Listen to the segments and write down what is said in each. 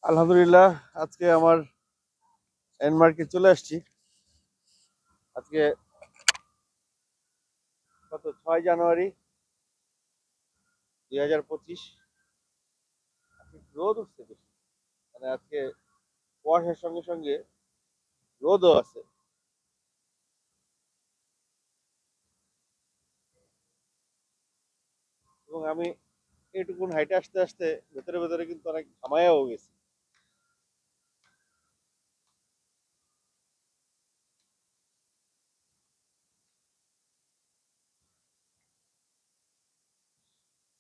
আলহামদুলিল্লাহ আজকে আমার এনমার্কে চলে আসছি। আজকে কত 6 জানুয়ারি 2025। রোদ উঠছে বেশি, মানে আজকে কুয়াশার সঙ্গে সঙ্গে রোদও আছে। এবং আমি এইটুকুন হাইটে আসতে আসতে ভেতরে ভেতরে কিন্তু অনেক ঘামায়াও গেছি।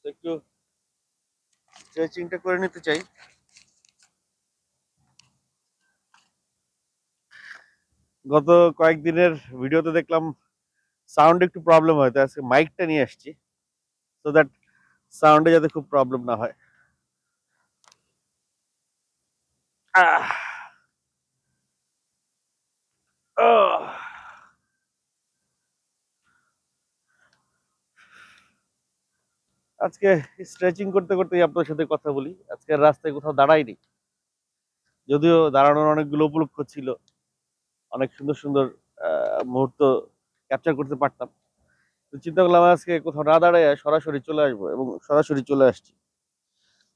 তো একটু স্ট্রেচিংটা করে নিতে চাই। গত কয়েকদিনের ভিডিওতে দেখলাম সাউন্ড একটু প্রবলেম হয়, তো আজকে মাইকটা নিয়ে আসছি সো দ্যাট সাউন্ডে যাতে খুব প্রবলেম না হয়। আহ আহ আজকে স্ট্রেচিং করতে করতেই আপনার সাথে কথা বলি। আজকে রাস্তায় কোথাও দাঁড়াইনি, যদিও দাঁড়ানোর অনেকগুলো উপলক্ষ ছিল, অনেক সুন্দর সুন্দর মুহূর্ত ক্যাপচার করতে পারতাম। তো চিন্তা করলাম আজকে কোথাও না দাঁড়ায় সরাসরি চলে আসবো, এবং সরাসরি চলে আসছি।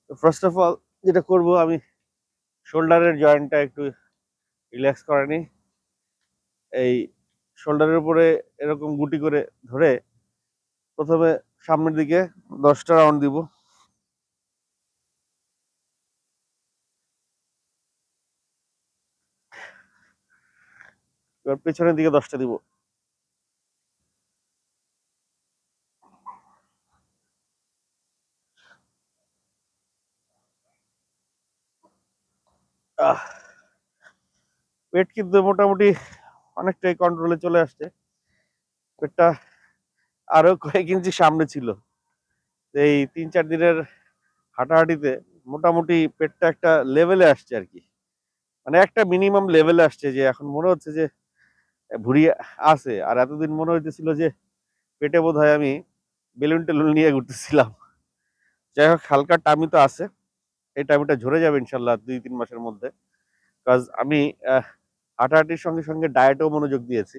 তো ফার্স্ট অফ অল যেটা করব, আমি শোল্ডারের জয়েন্টটা একটু রিল্যাক্স করে নিই। এই শোল্ডারের উপরে এরকম গুটি করে ধরে প্রথমে সামনের দিকে 10টা রাউন্ড দিব। এবার পেছনের দিকে 10টা দিব। আহ পেট কিন্তু মোটামুটি অনেকটাই কন্ট্রোলে চলে আসছে। পেটটা আরো কয়েক ইঞ্চি সামনে ছিল। এই 3-4 দিনের হাঁটাহাঁটিতে মোটামুটি পেটটা একটা লেভেলে আসছে আর কি, মানে একটা মিনিমাম লেভেলে আসছে, যে এখন মনে হচ্ছে যে ভুঁড়ি আছে। আর এতদিন মনে হইতেছিল যে পেটে বোধ হয় আমি বেলুন টেলুন নিয়ে ঘুরতেছিলাম। যাই হোক, হালকা টামি তো আছে। এই টামিটা ঝরে যাবে ইনশাল্লাহ 2-3 মাসের মধ্যে। কাজ আমি হাঁটাহাঁটির সঙ্গে সঙ্গে ডায়েটেও মনোযোগ দিয়েছি।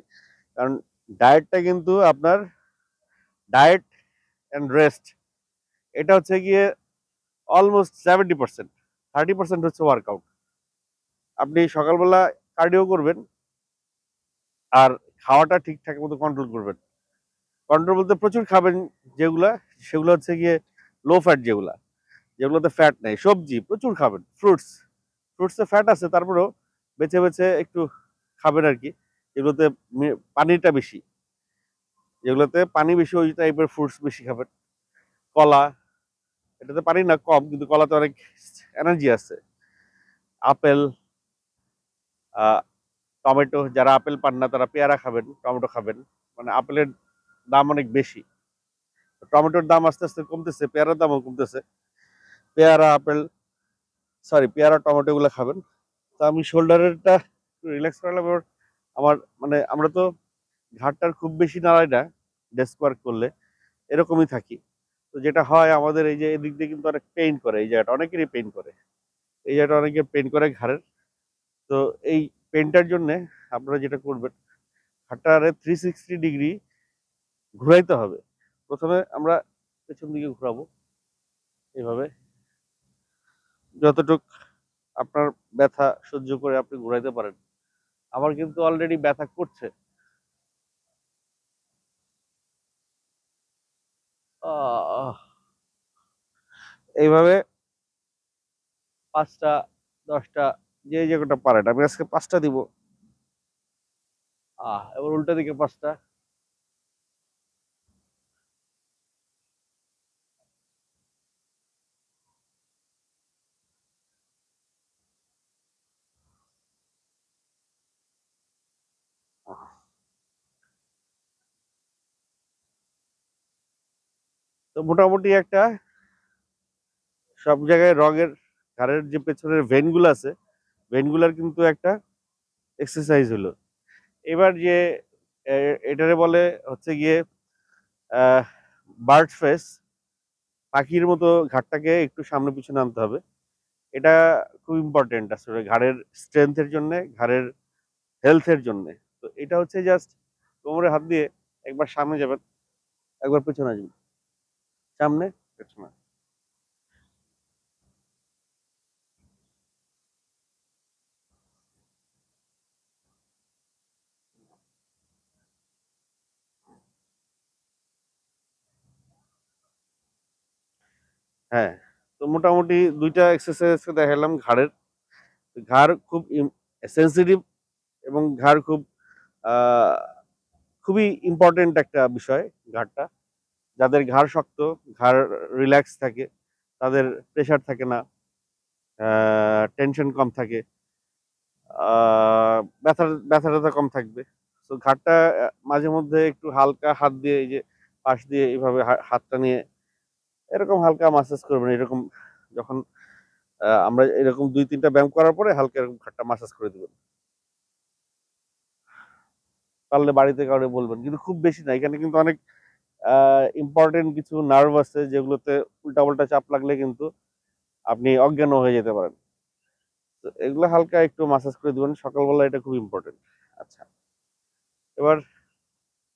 কারণ ডায়েটটা কিন্তু আপনার ডায়েট অ্যান্ড রেস্ট, এটা হচ্ছে গিয়ে অলমোস্ট 70%। 30% হচ্ছে ওয়ার্কআউট। আপনি সকালবেলা কার্ডিও করবেন, আর খাওয়াটা ঠিকঠাক মতো কন্ট্রোল করবেন। কন্ট্রোল বলতে প্রচুর খাবেন যেগুলা, সেগুলো হচ্ছে গিয়ে লো ফ্যাট, যেগুলোতে ফ্যাট নেই। সবজি প্রচুর খাবেন, ফ্রুটসে ফ্যাট আছে, তারপরেও বেছে বেছে একটু খাবেন আর কি। যেগুলোতে পানিটা বেশি, যেগুলোতে পানি বেশি ওই টাইপের ফ্রুটস বেশি খাবেন। কলা, এটাতে পানি না কম, কিন্তু কলাতে অনেক এনার্জি আছে। আপেল, টমেটো, যারা আপেল পান না তারা পেয়ারা খাবেন, টমেটো খাবেন। মানে আপেলের দাম অনেক বেশি, টমেটোর দাম আস্তে আস্তে কমতেছে, পেয়ারার দামও কমতেছে। পেয়ারা, আপেল, সরি পেয়ারা, টমেটো গুলো খাবেন। তো আমি শোল্ডারেরটা রিল্যাক্স করালাম। এবার আমার মানে আমরা তো ঘাটটার খুব বেশি নাড়াই না ডেস্ক ওয়ার্ক করলে, এরকমই থাকি। তো যেটা হয় আমাদের এই যে এদিক দিয়ে কিন্তু অনেক পেইন করে, এই জায়গাটা অনেকেরই পেইন করে, এই জায়গাটা অনেকের পেইন করে ঘাড়ের। তো এই পেইনটার জন্য আপনারা যেটা করবেন, ঘাটটারে 360 ডিগ্রি ঘুরাইতে হবে। প্রথমে আমরা পেছন দিকে ঘুরাবো এইভাবে, যতটুক আপনার ব্যথা সহ্য করে আপনি ঘুরাইতে পারেন। আমার কিন্তু অলরেডি ব্যথা করছে। আহ, এইভাবে 5টা 10টা, যে যে কটা পারেন। আমি আজকে 5টা দিব। এবার উল্টা দিকে 5টা। তো মোটামুটি একটা সব জায়গায় রগের ঘাড়ের যে পেছনের ভেনগুলো আছে, ভেনগুলার কিন্তু একটা এক্সারসাইজ হলো। এবার যে এটারে বলে হচ্ছে গিয়ে বার্ড ফেস, পাখির মতো ঘাটটাকে একটু সামনে পিছনে আনতে হবে। এটা খুব ইম্পর্টেন্ট আসলে ঘাড়ের স্ট্রেংথের জন্য, ঘাড়ের হেলথের জন্য। তো এটা হচ্ছে জাস্ট কোমরে হাত দিয়ে একবার সামনে যাবেন, একবার পেছনে আসবেন, সামনে পেছনে। হ্যাঁ, তো মোটামুটি ২টা এক্সারসাইজ দেখালাম ঘাড়ের। ঘাড় খুব সেনসিটিভ এবং ঘাড় আহ, খুবই ইম্পর্টেন্ট একটা বিষয় ঘাড়টা। যাদের ঘাড় শক্ত, ঘাড় রিল্যাক্স থাকে, তাদের প্রেশার থাকে না, টেনশন কম থাকে, ব্যথা ব্যথা ট্যাথা কম থাকবে। তো ঘাড়টা মাঝে মধ্যে একটু হালকা হাত দিয়ে, এই যে পাশ দিয়ে এইভাবে হাতটা নিয়ে এরকম হালকা মাসাজ করবেন। এরকম যখন আমরা এরকম ২-৩টা ব্যায়াম করার পরে হালকা এরকম ঘাড়টা মাসাজ করে দিবেন। পারলে বাড়িতে কাউকে বলবেন, কিন্তু খুব বেশি না। এখানে কিন্তু অনেক ইম্পর্টেন্ট কিছু নার্ভ আছে যেগুলোতে উল্টাপাল্টা চাপ লাগলে কিন্তু আপনি অজ্ঞান হয়ে যেতে পারেন। তো এগুলো হালকা একটু মাসাজ করে দিবেন সকালবেলা, এটা খুব ইম্পর্টেন্ট। আচ্ছা, এবার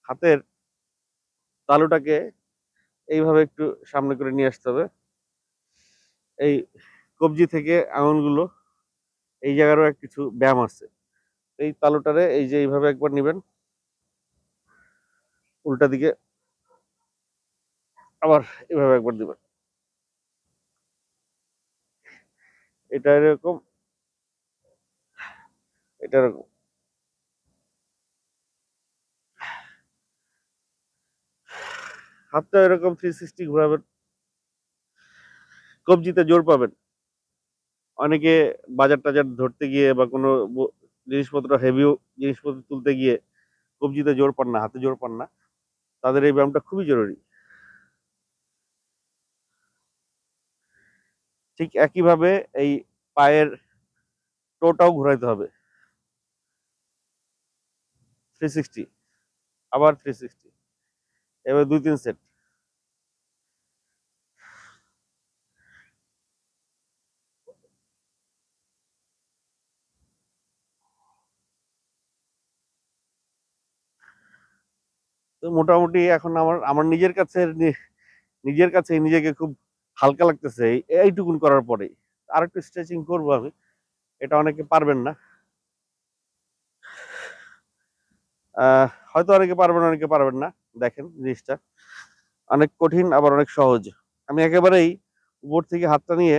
হাতের তালুটাকে এইভাবে একটু সামনে করে নিয়ে আসতে হবে। এই কবজি থেকে আঙুলগুলো, এই জায়গারও কিছু ব্যায়াম আছে। এই তালুটারে এই যে এইভাবে একবার নিবেন, উল্টা দিকে আবার এভাবে একবার দিবেন। এটা এরকম, এটা এরকম। হাতটা এরকম 360 ঘোরাবেন, কবজিতে জোর পাবেন। অনেকে বাজার টাজার ধরতে গিয়ে বা কোনো জিনিসপত্র হেভিও জিনিসপত্র তুলতে গিয়ে কবজিতে জোর পান না, হাতে জোর পান না, তাদের এই ব্যায়ামটা খুবই জরুরি। ঠিক একইভাবে এই পায়ের টোটাও ঘোরাইতে হবে 360, আবার 360, এবার ২-৩ সেট। তো মোটামুটি এখন আমার আমার নিজের কাছে নিজেকে খুব হালকা লাগতেছে এইটুকুন করার পরেই। আর একটু স্ট্রেচিং করবো আমি, এটা অনেকে পারবেন না। হয়তো অনেকে পারবেন, অনেকে পারবেন না। দেখেন জিনিসটা অনেক কঠিন আবার অনেক সহজ। আমি একেবারেই উপর থেকে হাতটা নিয়ে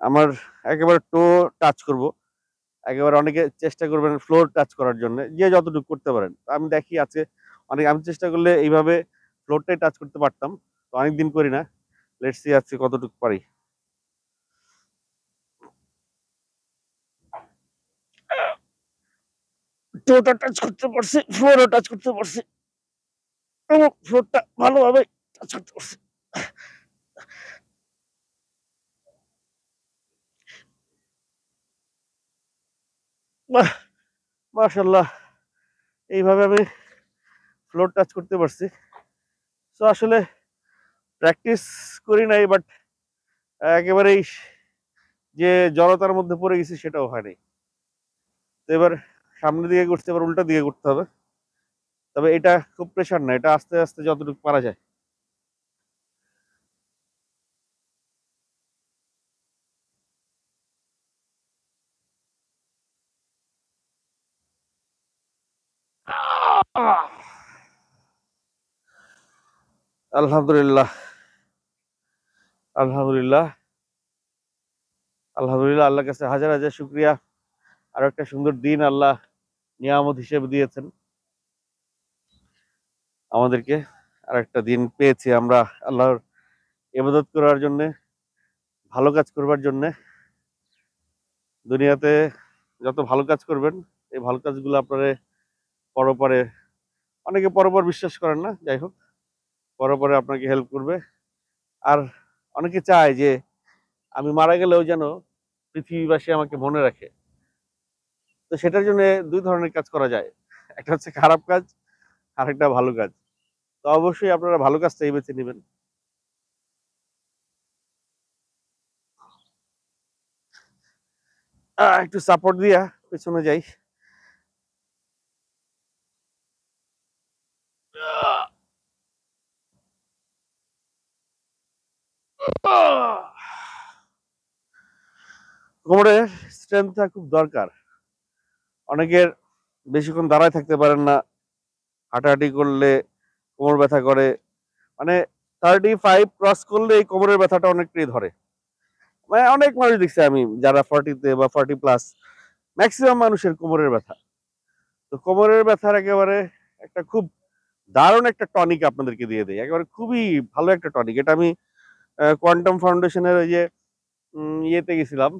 আমার একেবারে টো টাচ করব। একেবারে অনেকে চেষ্টা করবেন ফ্লোর টাচ করার জন্য, যে যতটুকু করতে পারেন। আমি দেখি আজকে আমি চেষ্টা করলে এইভাবে ফ্লোরটাই টাচ করতে পারতাম। তো অনেকদিন করি না, লেটস সি আজকে কতটুকু পারি। টোটা টাচ করতে পারছি, ফ্লোরও টাচ করতে পারছি এবং ফ্লোরটা ভালোভাবে টাচ করতে পারছি। বাহ, মাশাআল্লাহ, এইভাবে আমি ফ্লোর টাচ করতে পারছি। তো আসলে প্র্যাকটিস করি নাই, বাট একেবারেই যে জড়তার মধ্যে পড়ে গেছি সেটাও হয়নি। তো এবার সামনের দিকে করতে, এবার উল্টা দিকে করতে হবে। তবে এটা খুব প্রেশার না, এটা আস্তে আস্তে যতটুকু পারা যায়। আহ! আলহামদুলিল্লাহ, আলহামদুলিল্লাহ, আলহামদুলিল্লাহ, আল্লাহর কাছে হাজার হাজার শুক্রিয়া। আরো একটা সুন্দর দিন আল্লাহ নিয়ামত হিসেবে দিয়েছেন আমাদেরকে। আর একটা দিন পেয়েছি আমরা আল্লাহর ইবাদত করার জন্য, ভালো কাজ করবার জন্য। দুনিয়াতে যত ভালো কাজ করবেন, এই ভালো কাজগুলো আপনারে পরপরে, অনেকে পরপর বিশ্বাস করেন না, যাই হোক, পরপরে আপনাকে হেল্প করবে। আর অনেকে চায় যে আমি মারা গেলেও যেন পৃথিবীবাসী আমাকে মনে রাখে। তো সেটার জন্য দুই ধরনের কাজ করা যায়, একটা হচ্ছে খারাপ কাজ, আর একটা ভালো কাজ। তো অবশ্যই আপনারা ভালো কাজটাই বেছে নেবেন। একটু সাপোর্ট দিয়া পেছনে যাই। কোমরের স্ট্রেংথটা খুব দরকার। অনেকের বেশিক্ষণ দাঁড়ায় থাকতে পারেন না, হাঁটাহাঁটি করলে কোমর ব্যথা করে। মানে 35 ক্রস করলে এই কোমরের ব্যথাটা অনেকটাই ধরে। মানে অনেক মানুষ দেখছি আমি যারা 40-তে বা 40 প্লাস, ম্যাক্সিমাম মানুষের কোমরের ব্যথা। তো কোমরের ব্যথার একেবারে একটা খুব দারুণ একটা টনিক আপনাদেরকে দিয়ে দেয়, একেবারে খুবই ভালো একটা টনিক। এটা আমি কোয়ান্টাম ফাউন্ডেশনের ওই যে ইয়েতে গেছিলাম,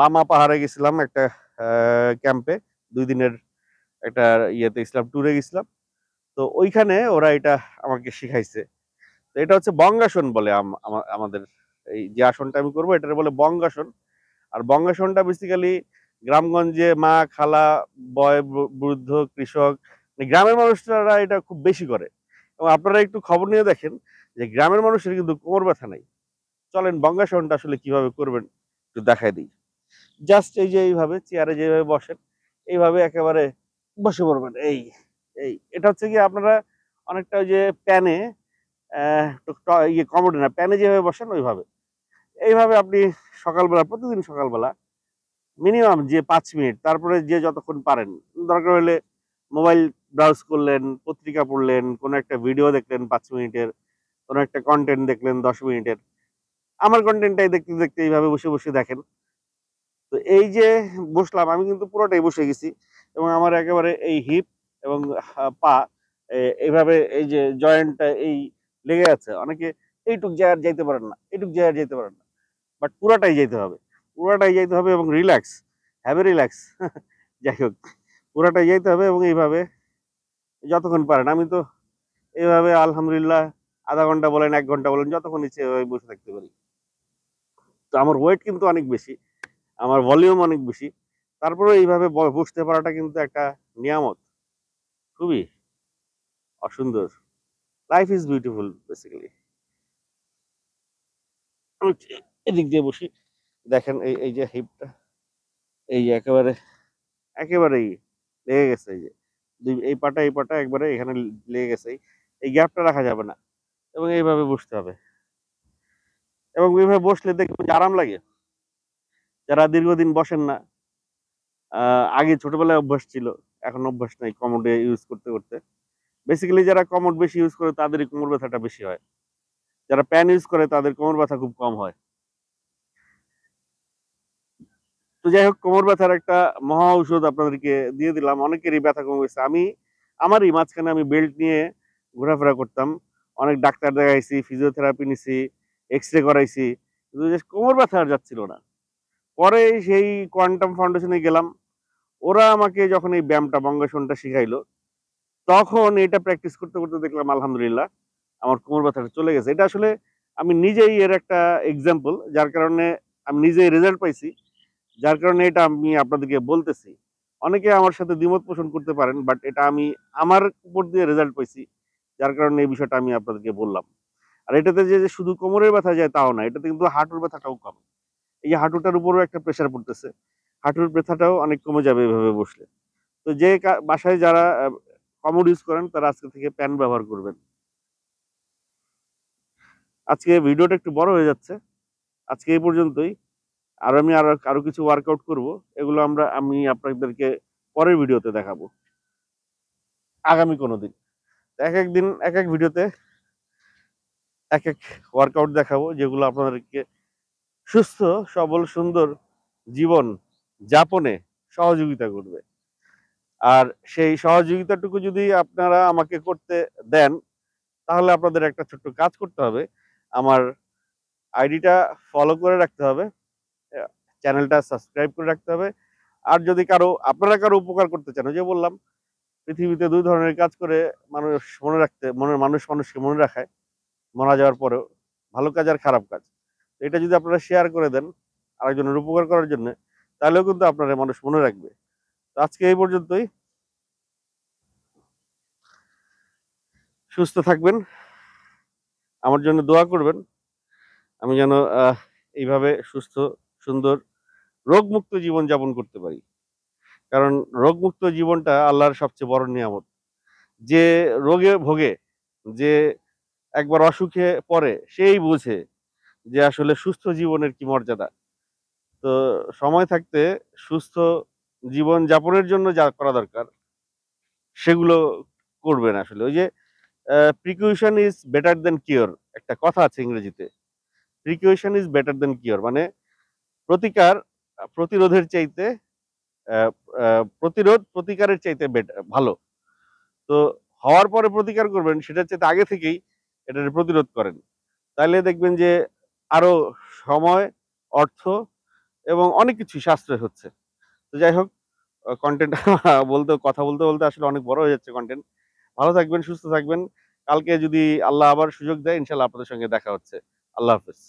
লামা পাহাড়ে গেছিলাম একটা ক্যাম্পে, 2 দিনের একটা ইয়েতে গেছিলাম, ট্যুরে গেছিলাম। তো ওইখানে ওরা এটা আমাকে শিখাইছে। তো এটা হচ্ছে বঙ্গাসন বলে, আমাদের এই যে আসনটা আমি করবো এটার বলে বঙ্গাসন। আর বঙ্গাসনটা বেসিক্যালি গ্রামগঞ্জে মা, খালা, বৃদ্ধ, কৃষক, মানে গ্রামের মানুষরা এটা খুব বেশি করে। এবং আপনারা একটু খবর নিয়ে দেখেন যে গ্রামের মানুষের কিন্তু কোমর ব্যথা নাই। চলেন বঙ্গাসনটা আসলে কিভাবে করবেন একটু দেখাই দিই। জাস্ট এই যে এইভাবে চেয়ারে যেভাবে বসেন, এইভাবে একেবারে বসে পড়বেন। এই এই এটা হচ্ছে কি আপনারা অনেকটা ওই যে প্যানে, ইয়ে কমোডে না, প্যানে যেভাবে বসেন ওইভাবে। এইভাবে আপনি সকালবেলা, প্রতিদিন সকালবেলা মিনিমাম যে 5 মিনিট, তারপরে যে যতক্ষণ পারেন, দরকার হলে মোবাইল ব্রাউজ করলেন, পত্রিকা পড়লেন, কোনো একটা ভিডিও দেখলেন 5 মিনিটের, কোনো একটা কন্টেন্ট দেখলেন 10 মিনিটের। আমার কন্টেন্টটাই দেখতে দেখতে এইভাবে বসে বসে দেখেন। তো এই যে বসলাম, আমি কিন্তু পুরোটাই বসে গেছি এবং আমার একেবারে এই হিপ এবং পা এইভাবে এই যে জয়েন্টটা এই লেগে আছে। অনেকে এইটুক জায়গার যাইতে পারেন না, এইটুক জায়গার যাইতে পারেন না, বাট পুরাটাই যাইতে হবে, পুরাটাই যাইতে হবে এবং রিল্যাক্স, হ্যাভ এ রিল্যাক্স। যাই হোক, পুরাটাই যাইতে হবে এবং এইভাবে যতক্ষণ পারেন। আমি তো এইভাবে আলহামদুলিল্লাহ আধা ঘন্টা বলেন, 1 ঘন্টা বলেন, যতক্ষণ ইচ্ছে এভাবে বসে থাকতে পারি। তো আমার ওয়েট কিন্তু অনেক বেশি, আমার ভলিউম অনেক বেশি, তারপরে এইভাবে বসতে পারাটা কিন্তু একটা নিয়ামত, খুবই অসুন্দর। Life is beautiful basically. এদিক দিয়ে বসি, দেখেন এই এই যে হিপটা, এই যে একেবারে একেবারেই লেগে গেছে। এই যে এই পাটা এই পাটা একবারে এখানে লেগে গেছে, এই গ্যাপটা রাখা যাবে না এবং এইভাবে বসতে হবে। এবং এইভাবে বসলে দেখবেন যে আরাম লাগে। যারা দীর্ঘদিন বসেন না, আগে ছোটবেলায় অভ্যাস ছিল, এখন অভ্যাস নাই কমোডে ইউজ করতে করতে। বেসিক্যালি যারা কমোড বেশি ইউজ করে তাদেরই কোমর ব্যথাটা বেশি হয়। যারা প্যান ইউজ করে তাদের কোমর ব্যথা খুব কম হয়। তো যাই হোক, কোমর ব্যথার একটা মহা ঔষধ আপনাদেরকে দিয়ে দিলাম। অনেকেরই ব্যথা কমে গেছে। আমারই মাঝখানে আমি বেল্ট নিয়ে ঘোরাফেরা করতাম, অনেক ডাক্তার দেখাইছি, ফিজিওথেরাপি নিছি, এক্স-রে করাইছি, কিন্তু যে কোমর ব্যথা আর যাচ্ছিল না। পরে সেই কোয়ান্টাম ফাউন্ডেশনে গেলাম। ওরা আমাকে যখন এই ব্যায়ামটা বঙ্গাসনটা শিখাইলো, তখন এটা প্র্যাকটিস করতে করতে দেখলাম আলহামদুলিল্লাহ আমার কোমর ব্যথাটা চলে গেছে। এটা আসলে আমি নিজেই এর একটা এক্সাম্পল, যার কারণে আমি নিজেই রেজাল্ট পাইছি। যার কারণে এটা আমি আপনাদেরকে বলতেছি। অনেকে আমার সাথে দ্বিমত পোষণ করতে পারেন, বাট এটা আমি আমার উপর দিয়ে রেজাল্ট পাইছি। যার কারণে এই বিষয়টা আমি আপনাদেরকে বললাম। আর এটাতে যে শুধু কোমরের ব্যথা যায় তাও না, এটাতে কিন্তু হাঁটুর ব্যথাটাও কমে। এই যে হাঁটুটার উপরেও একটা প্রেশার পড়তেছে, হাঁটুর ব্যথাটাও অনেক কমে যাবে এভাবে বসলে। তো যে বাসায় যারা কমোড ইউজ করেন তারা আজকে থেকে প্যান ব্যবহার করবেন। আজকে ভিডিওটা একটু বড় হয়ে যাচ্ছে। আজকে এই পর্যন্তই। আর আমি আরো কিছু ওয়ার্কআউট করব। এগুলো আমি আপনাদেরকে পরের ভিডিওতে দেখাবো। আগামী কোনো দিন। একেক দিন একেক ভিডিওতে একেক ওয়ার্কআউট দেখাবো, যেগুলো আপনাদেরকে সুস্থ, সবল, সুন্দর জীবন যাপনে সহযোগিতা করবে। আর সেই সহযোগিতাটুকু যদি আপনারা আমাকে করতে দেন, তাহলে আপনাদের একটা ছোট্ট কাজ করতে হবে। আমার আইডিটা ফলো করে রাখতে হবে, চ্যানেলটা সাবস্ক্রাইব করে রাখতে হবে। আর যদি আপনারা কারো উপকার করতে চান, ওই যে বললাম পৃথিবীতে 2 ধরনের কাজ করে মানুষ মানুষকে মনে রাখায় মারা যাওয়ার পরেও, ভালো কাজ আর খারাপ কাজ। তো এটা যদি আপনারা শেয়ার করে দেন আরেকজনের উপকার করার জন্য, তাহলেও কিন্তু আপনারা মানুষ মনে রাখবে। তো আজকে এই পর্যন্তই। সুস্থ থাকবেন, আমার জন্য দোয়া করবেন। আমি যেন এইভাবে সুস্থ, সুন্দর রোগমুক্ত জীবনযাপন করতে পারি। কারণ রোগমুক্ত জীবনটা আল্লাহর সবচেয়ে বড় নিয়ামত। যে রোগে ভোগে, যে একবার অসুখে পড়ে সেই বোঝে যে আসলে সুস্থ জীবনের কি মর্যাদা। তো সময় থাকতে সুস্থ জীবন যাপনের জন্য যা করা দরকার সেগুলো করবেন আসলে। ওই যে precaution is better than cure একটা কথা আছে ইংরেজিতে। Precaution is better than cure মানে প্রতিকার প্রতিরোধের চাইতে আ আ প্রতিরোধ প্রতিকারের চাইতে ভালো। তো হওয়ার পরে প্রতিকার করবেন সেটার চাইতে আগে থেকেই এটার প্রতিরোধ করেন। তাইলে দেখবেন যে আরো সময়, অর্থ এবং অনেক কিছুই সাশ্রয় হচ্ছে। তো যাই হোক কনটেন্ট কথা বলতে আসলে অনেক বড় হয়ে যাচ্ছে কনটেন্ট। ভালো থাকবেন, সুস্থ থাকবেন। কালকে যদি আল্লাহ আবার সুযোগ দেয় ইনশাআল্লাহ আপনাদের সঙ্গে দেখা হচ্ছে। আল্লাহ হাফেজ।